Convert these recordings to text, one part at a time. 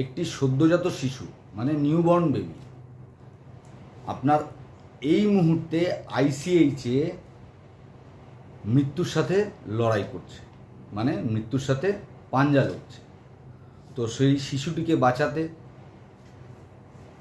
একটি সদ্যজাত শিশু মানে নিউবর্ন বেবি আপনার এই মুহূর্তে আইসিএইচে মৃত্যুর সাথে লড়াই করছে, মানে মৃত্যুর সাথে পাঞ্জা লড়ছে। তো সেই শিশুটিকে বাঁচাতে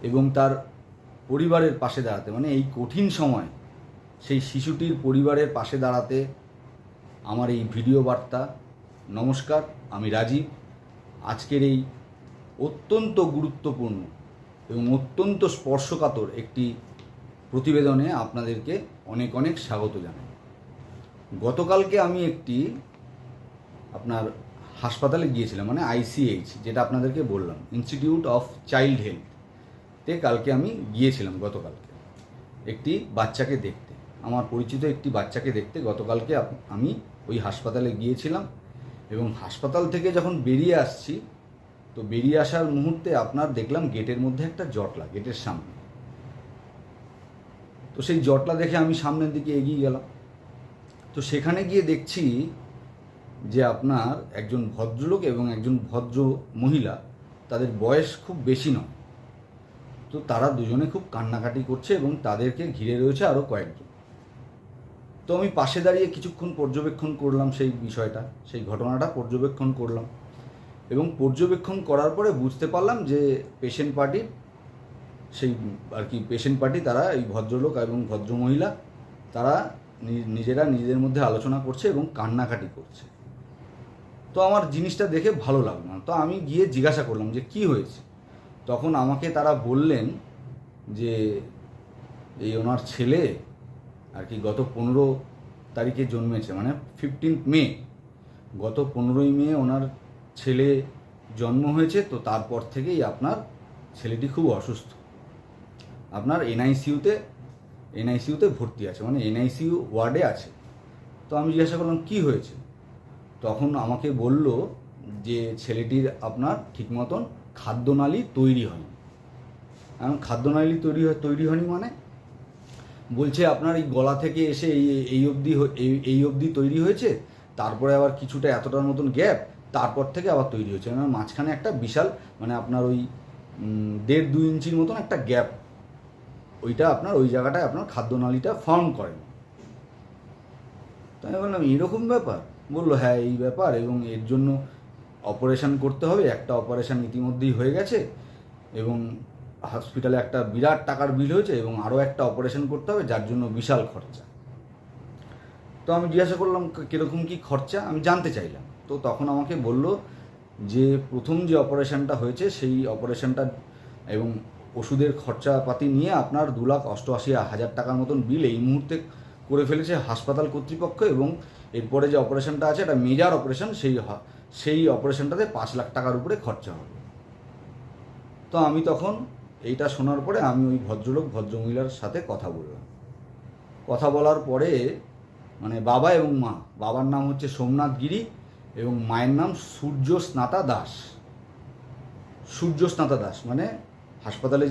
এবং তার পরিবারের পাশে দাঁড়াতে, মানে এই কঠিন সময় সেই শিশুটির পরিবারের পাশে দাঁড়াতে আমার এই ভিডিও বার্তা। নমস্কার, আমি রাজীব। আজকের এই অত্যন্ত গুরুত্বপূর্ণ এবং অত্যন্ত স্পর্শকাতর একটি প্রতিবেদনে আপনাদেরকে অনেক অনেক স্বাগত জানাই। গতকালকে আমি একটি আপনার হাসপাতালে গিয়েছিলাম, মানে আইসিএইচ, যেটা আপনাদেরকে বললাম, ইনস্টিটিউট অফ চাইল্ড হেলথে কালকে আমি গিয়েছিলাম। গতকালকে একটি বাচ্চাকে দেখতে, আমার পরিচিত একটি বাচ্চাকে দেখতে গতকালকে আমি ওই হাসপাতালে গিয়েছিলাম। এবং হাসপাতাল থেকে যখন বেরিয়ে আসছি, তো বেরিয়ে আসার মুহূর্তে আপনার দেখলাম গেটের মধ্যে একটা জটলা, গেটের সামনে। তো সেই জটলা দেখে আমি সামনের দিকে এগিয়ে গেলাম। তো সেখানে গিয়ে দেখছি যে আপনার একজন ভদ্রলোক এবং একজন ভদ্র মহিলা, তাদের বয়স খুব বেশি নয়। তো তারা দুজনে খুব কান্নাকাটি করছে এবং তাদেরকে ঘিরে রয়েছে আরও কয়েকজন। তো আমি পাশে দাঁড়িয়ে কিছুক্ষণ পর্যবেক্ষণ করলাম সেই বিষয়টা, সেই ঘটনাটা পর্যবেক্ষণ করলাম। এবং পর্যবেক্ষণ করার পরে বুঝতে পারলাম যে পেশেন্ট পার্টির সেই পেশেন্ট পার্টি, তারা এই ভদ্রলোক এবং ভদ্রমহিলা, তারা নিজেরা নিজেদের মধ্যে আলোচনা করছে এবং কান্নাকাটি করছে। তো আমার জিনিসটা দেখে ভালো লাগলো না। তো আমি গিয়ে জিজ্ঞাসা করলাম যে কি হয়েছে। তখন আমাকে তারা বললেন যে এই ওনার ছেলে গত 15 তারিখে জন্মেছে, মানে 15 মে, গত 15ই মে ওনার ছেলে জন্ম হয়েছে। তো তারপর থেকেই আপনার ছেলেটি খুব অসুস্থ, আপনার এনআইসিউতে ভর্তি আছে, মানে এনআইসিইউ ওয়ার্ডে আছে। তো আমি জিজ্ঞাসা করলাম কি হয়েছে। তখন আমাকে বলল যে ছেলেটির আপনার ঠিক মতন খাদ্যনালী তৈরি হয়নি। কারণ খাদ্যনালী তৈরি হয়নি মানে বলছে আপনার এই গলা থেকে এসে এই অবধি তৈরি হয়েছে, তারপরে আবার কিছুটা এতটার মতন গ্যাপ, তারপর থেকে আবার তৈরি হয়েছে। মানে মাঝখানে একটা বিশাল, মানে আপনার ওই 1.5-2 ইঞ্চির মতন একটা গ্যাপ, ওইটা আপনার ওই জায়গাটায় আপনার খাদ্যনালীটা ফর্ম করেন। তো আমি বললাম এরকম ব্যাপার? বললো হ্যাঁ এই ব্যাপার, এবং এর জন্য অপারেশন করতে হবে। একটা অপারেশন ইতিমধ্যেই হয়ে গেছে এবং হসপিটালে একটা বিরাট টাকার বিল হয়েছে, এবং আরও একটা অপারেশন করতে হবে, যার জন্য বিশাল খরচা। তো আমি জিজ্ঞাসা করলাম কীরকম কী খরচা, আমি জানতে চাইলাম। তো তখন আমাকে বলল যে প্রথম যে অপারেশনটা হয়েছে সেই অপারেশনটা এবং ওষুধের খরচাপাতি নিয়ে আপনার 2,88,000 টাকার মতন বিল এই মুহূর্তে করে ফেলেছে হাসপাতাল কর্তৃপক্ষ। এবং এরপরে যে অপারেশনটা আছে, এটা মেজর অপারেশন, সেই অপারেশনটাতে 5 লাখ টাকার উপরে খরচা হবে। তো আমি তখন এইটা শোনার পরে আমি ওই ভদ্রমহিলার সাথে কথা বললাম। কথা বলার পরে মানে বাবা এবং মা, বাবার নাম হচ্ছে সোমনাথ গিরি এবং মায়ের নাম সূর্যস্নাতা দাস, মানে হাসপাতালে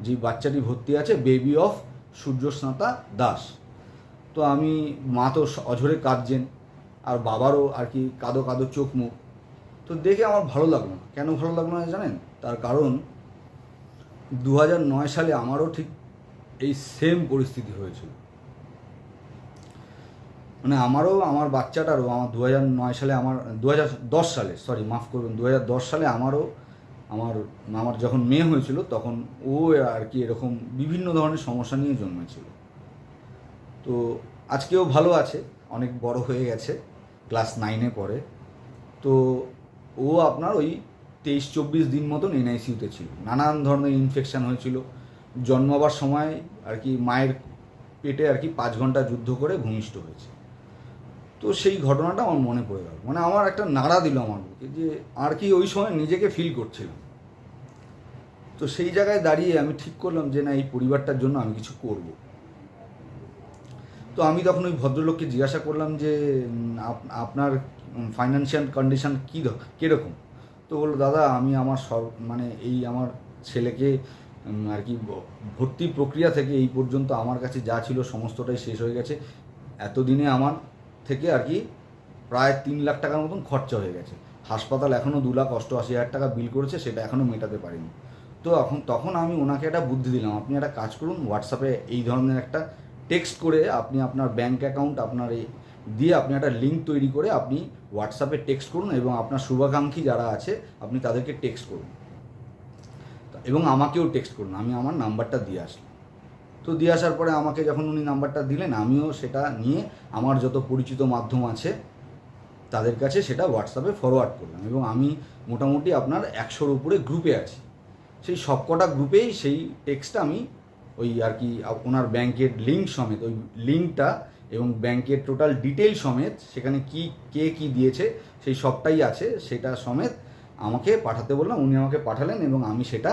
যে বাচ্চাটি ভর্তি আছে, বেবি অফ সূর্যস্নাতা দাস। তো আমি, মা তো অঝরে কাঁদছেন, আর বাবারও কাঁদো কাঁদো চোখ মুখ। তো দেখে আমার ভালো লাগলো না। কেন ভালো লাগলো না জানেন? তার কারণ 2009 সালে আমারও ঠিক এই সেম পরিস্থিতি হয়েছিল। মানে আমার বাচ্চাটারও, আমার 2009 সালে, 2010 সালে, সরি মাফ করবেন, 2010 সালে আমার যখন মেয়ে হয়েছিল, তখন ও এরকম বিভিন্ন ধরনের সমস্যা নিয়ে জন্মেছিল। তো আজকেও ভালো আছে, অনেক বড় হয়ে গেছে, ক্লাস 9-এ পড়ে। তো ও আপনার ওই 23-24 দিন মতন এনআইসিউতে ছিল। নানান ধরনের ইনফেকশান হয়েছিল। জন্মাবার সময় মায়ের পেটে 5 ঘন্টা যুদ্ধ করে ভূমিষ্ঠ হয়েছে। তো সেই ঘটনাটা আমার মনে পড়ে গেল, মানে আমার একটা নাড়া দিল আমার বুকে, যে ওই সময় নিজেকে ফিল করছিলাম। তো সেই জায়গায় দাঁড়িয়ে আমি ঠিক করলাম যে না, এই পরিবারটার জন্য আমি কিছু করব। তো আমি তখন ওই ভদ্রলোককে জিজ্ঞাসা করলাম যে আপনার ফাইন্যান্সিয়াল কন্ডিশন কীরকম। তো বললো দাদা, আমি আমার আমার ছেলেকে ভর্তি প্রক্রিয়া থেকে এই পর্যন্ত আমার কাছে যা ছিল সমস্তটাই শেষ হয়ে গেছে। এতদিনে আমার থেকে প্রায় 3 লাখ টাকার মতন খরচা হয়ে গেছে। হাসপাতাল এখনও 2,88,000 টাকা বিল করেছে, সেটা এখনও মেটাতে পারিনি। তো তখন আমি ওনাকে একটা বুদ্ধি দিলাম, আপনি একটা কাজ করুন, হোয়াটসঅ্যাপে এই ধরনের একটা টেক্সট করে আপনি আপনার ব্যাঙ্ক অ্যাকাউন্ট আপনার দিয়ে আপনি একটা লিঙ্ক তৈরি করে আপনি হোয়াটসঅ্যাপে টেক্সট করুন এবং আপনার শুভাকাঙ্ক্ষী যারা আছে আপনি তাদেরকে টেক্সট করুন এবং আমাকেও টেক্সট করুন। আমি আমার নাম্বারটা দিয়ে আসলাম। তো দিয়ে আসার পরে আমাকে যখন উনি নাম্বারটা দিলেন, আমিও সেটা নিয়ে আমার যত পরিচিত মাধ্যম আছে তাদের কাছে সেটা হোয়াটসঅ্যাপে ফরওয়ার্ড করলাম এবং আমি মোটামুটি আপনার 100-র উপরে গ্রুপে আছি। সেই সবকটা গ্রুপেই সেই টেক্সটটা আমি ওই আর কি ওনার ব্যাংকের লিঙ্ক সমেত, ওই লিঙ্কটা এবং ব্যাংকের টোটাল ডিটেল সমেত, সেখানে কে কী দিয়েছে সেই সবটাই আছে, সেটা সমেত আমাকে পাঠাতে বললাম। উনি আমাকে পাঠালেন এবং আমি সেটা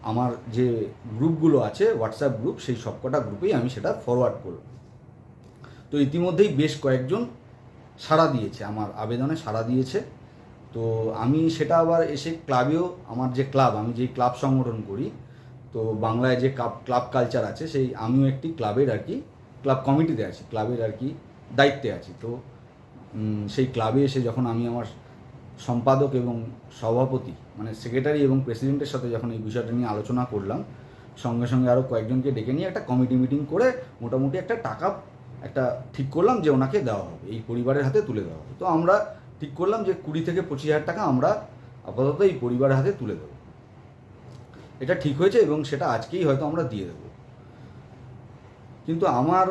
আমার যে গ্রুপগুলো আছে হোয়াটসঅ্যাপ গ্রুপ, সেই সবকটা গ্রুপেই আমি সেটা ফরওয়ার্ড করলাম। তো ইতিমধ্যেই বেশ কয়েকজন সাড়া দিয়েছে, আমার আবেদনে সাড়া দিয়েছে। তো আমি সেটা আবার এসে ক্লাবেও, আমার যে ক্লাব, আমি যেই ক্লাব সংগঠন করি, তো বাংলায় যে ক্লাব কালচার আছে, সেই আমিও একটি ক্লাবের আর কি ক্লাব কমিটিতে আছি, ক্লাবের আর কি দায়িত্বে আছি। তো সেই ক্লাবে এসে যখন আমি আমার সম্পাদক এবং সভাপতি মানে সেক্রেটারি এবং প্রেসিডেন্টের সাথে যখন এই বিষয়টা নিয়ে আলোচনা করলাম, সঙ্গে সঙ্গে আরও কয়েকজনকে ডেকে নিয়ে একটা কমিটি মিটিং করে মোটামুটি একটা টাকা ঠিক করলাম যে ওনাকে দেওয়া হবে, এই পরিবারের হাতে তুলে দেওয়া হবে। তো আমরা ঠিক করলাম যে 20 থেকে 25,000 টাকা আমরা আপাতত এই পরিবারের হাতে তুলে দেবো। এটা ঠিক হয়েছে এবং সেটা আজকেই হয়তো আমরা দিয়ে দেবো। কিন্তু আমার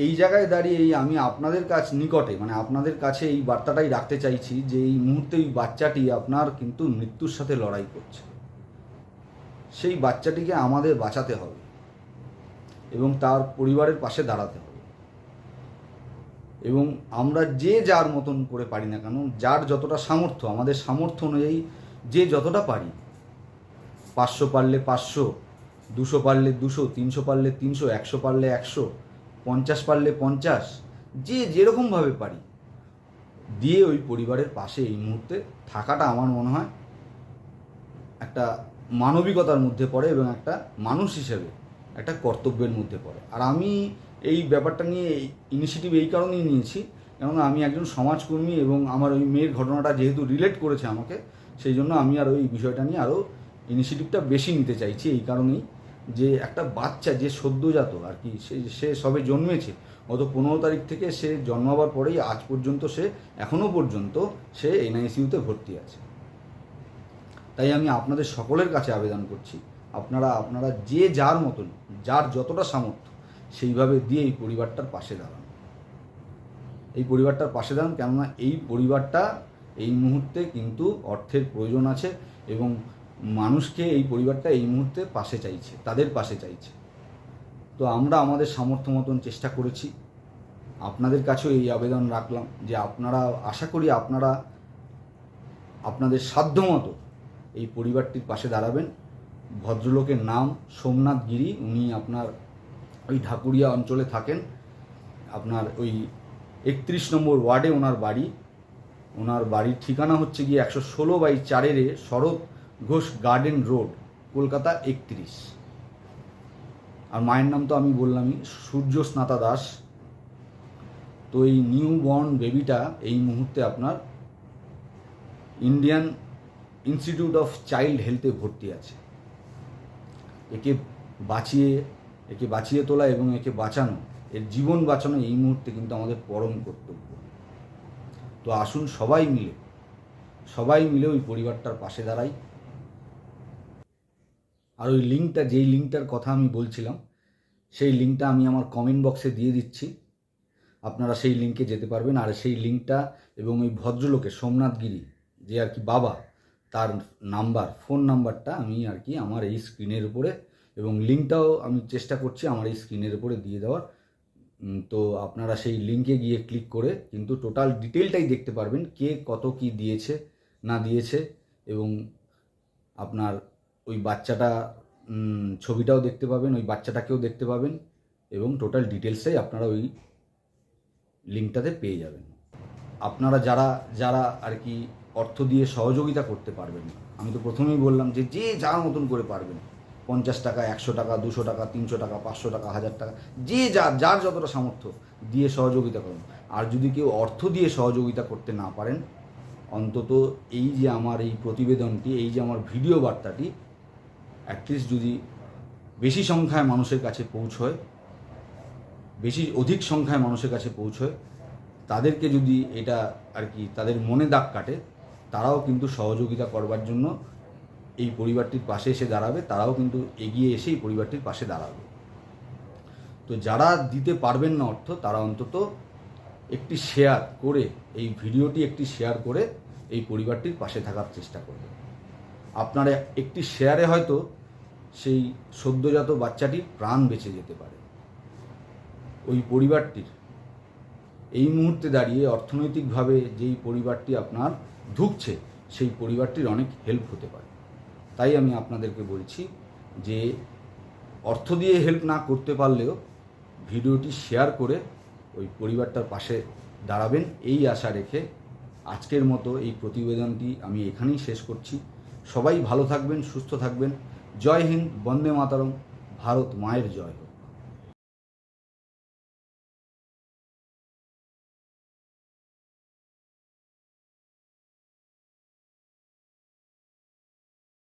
এই জায়গায় দাঁড়িয়ে আমি আপনাদের নিকটে মানে আপনাদের কাছে এই বার্তাটাই রাখতে চাইছি যে এই মুহূর্তে এই বাচ্চাটি আপনার কিন্তু মৃত্যুর সাথে লড়াই করছে। সেই বাচ্চাটিকে আমাদের বাঁচাতে হবে এবং তার পরিবারের পাশে দাঁড়াতে হবে এবং আমরা যে যার মতন করে পারি না কেন, যার যতটা সামর্থ্য, আমাদের সামর্থ্য অনুযায়ী যে যতটা পারি, 500 পারলে 500, 200 পারলে 200, 300 পারলে 300, 100 পারলে 100, 50 পারলে 50, যে যেরকমভাবে পারি দিয়ে ওই পরিবারের পাশে এই মুহূর্তে থাকাটা আমার মনে হয় একটা মানবিকতার মধ্যে পড়ে এবং একটা মানুষ হিসেবে একটা কর্তব্যের মধ্যে পড়ে। আর আমি এই ব্যাপারটা নিয়ে ইনিশিয়েটিভ এই কারণেই নিয়েছি, কেননা আমি একজন সমাজকর্মী এবং আমার ওই মেয়ের ঘটনাটা যেহেতু রিলেট করেছে আমাকে, সেই জন্য আমি আর ওই বিষয়টা নিয়ে আরও ইনিশিয়েটিভটা বেশি নিতে চাইছি। এই কারণেই যে একটা বাচ্চা যে সদ্যজাত আর কি, সে সবে জন্মেছে, গত 15 তারিখ থেকে সে জন্মাবার পরেই আজ পর্যন্ত এখনও পর্যন্ত সে এনআইসিইউতে ভর্তি আছে। তাই আমি আপনাদের সকলের কাছে আবেদন করছি, আপনারা যে যার মতন, যার যতটা সামর্থ্য সেইভাবে দিয়ে এই পরিবারটার পাশে দাঁড়ান। এই পরিবারটার পাশে দাঁড়ান, কেননা এই পরিবারটা এই মুহূর্তে কিন্তু অর্থের প্রয়োজন আছে এবং মানুষকে এই পরিবারটা এই মুহূর্তে পাশে চাইছে, তাদের পাশে চাইছে। তো আমরা আমাদের সামর্থ্য মতন চেষ্টা করেছি। আপনাদের কাছেও এই আবেদন রাখলাম যে আপনারা, আশা করি আপনারা আপনাদের সাধ্যমতো এই পরিবারটির পাশে দাঁড়াবেন। ভদ্রলোকের নাম সোমনাথ গিরি, উনি আপনার ওই ঢাকুরিয়া অঞ্চলে থাকেন, আপনার ওই 31 নম্বর ওয়ার্ডে ওনার বাড়ির ঠিকানা হচ্ছে গিয়ে 116/4 শরৎ ঘোষ গার্ডেন রোড, কলকাতা 31। আর মায়ের নাম তো আমি বললামই, সূর্যস্নাতা দাস। তো এই নিউ বর্ন বেবিটা এই মুহূর্তে আপনার ইন্ডিয়ান ইনস্টিটিউট অফ চাইল্ড হেলথে ভর্তি আছে। একে বাঁচিয়ে তোলা এবং একে বাঁচানো, এর জীবন বাঁচানো এই মুহূর্তে কিন্তু আমাদের পরম কর্তব্য। তো আসুন সবাই মিলে ওই পরিবারটার পাশে দাঁড়াই। আর ওই যেই লিঙ্কটার কথা আমি বলছিলাম, সেই লিঙ্কটা আমি আমার কমেন্ট বক্সে দিয়ে দিচ্ছি, আপনারা সেই লিঙ্কে যেতে পারবেন। আর সেই লিঙ্কটা এবং ওই ভদ্রলোকের সোমনাথ গিরি যে আর কি বাবা, তার ফোন নাম্বারটা আমি আর কি আমার এই স্ক্রিনের উপরে, এবং লিঙ্কটাও আমি চেষ্টা করছি আমার এই স্ক্রিনের উপরে দিয়ে দেওয়ার। তো আপনারা সেই লিঙ্কে গিয়ে ক্লিক করে কিন্তু টোটাল ডিটেলটাই দেখতে পারবেন, কে কত কি দিয়েছে না দিয়েছে, এবং আপনার ওই বাচ্চাটা ছবিটাও দেখতে পাবেন, ওই বাচ্চাটাকেও দেখতে পাবেন, এবং টোটাল ডিটেলসটাই আপনারা ওই লিঙ্কটাতে পেয়ে যাবেন। আপনারা যারা আর কি অর্থ দিয়ে সহযোগিতা করতে পারবেন, আমি তো প্রথমেই বললাম যে যার মতন করে পারবেন, 50 টাকা, 100 টাকা, 200 টাকা, 300 টাকা, 500 টাকা, 1000 টাকা, যার যতটা সামর্থ্য দিয়ে সহযোগিতা করুন। আর যদি কেউ অর্থ দিয়ে সহযোগিতা করতে না পারেন, অন্তত এই যে আমার এই প্রতিবেদনটি, এই যে আমার ভিডিও বার্তাটি অ্যাটলিস্ট যদি বেশি সংখ্যায় মানুষের কাছে পৌঁছয়, অধিক সংখ্যায় মানুষের কাছে পৌঁছয়, তাদেরকে যদি এটা আর কি তাদের মনে দাগ কাটে, তারাও কিন্তু সহযোগিতা করবার জন্য এই পরিবারটির পাশে এসে দাঁড়াবে, তারাও কিন্তু এগিয়ে এসে এই পরিবারটির পাশে দাঁড়াবে। তো যারা দিতে পারবেন না অর্থ, তারা অন্তত একটি শেয়ার করে, এই ভিডিওটি একটি শেয়ার করে এই পরিবারটির পাশে থাকার চেষ্টা করবে। আপনার একটি শেয়ারে হয়তো সেই সদ্যজাত বাচ্চাটির প্রাণ বেঁচে যেতে পারে। ওই পরিবারটির এই মুহূর্তে দাঁড়িয়ে অর্থনৈতিকভাবে যেই পরিবারটি আপনার ধুঁকছে, সেই পরিবারটির অনেক হেল্প হতে পারে। তাই আমি আপনাদেরকে বলছি যে অর্থ দিয়ে হেল্প না করতে পারলেও ভিডিওটি শেয়ার করে ওই পরিবারটার পাশে দাঁড়াবেন, এই আশা রেখে আজকের মতো এই প্রতিবেদনটি আমি এখানেই শেষ করছি। সবাই ভালো থাকবেন, সুস্থ থাকবেন। জয় হিন্দ, বন্দে মাতরম, ভারত মায়ের জয় হোক।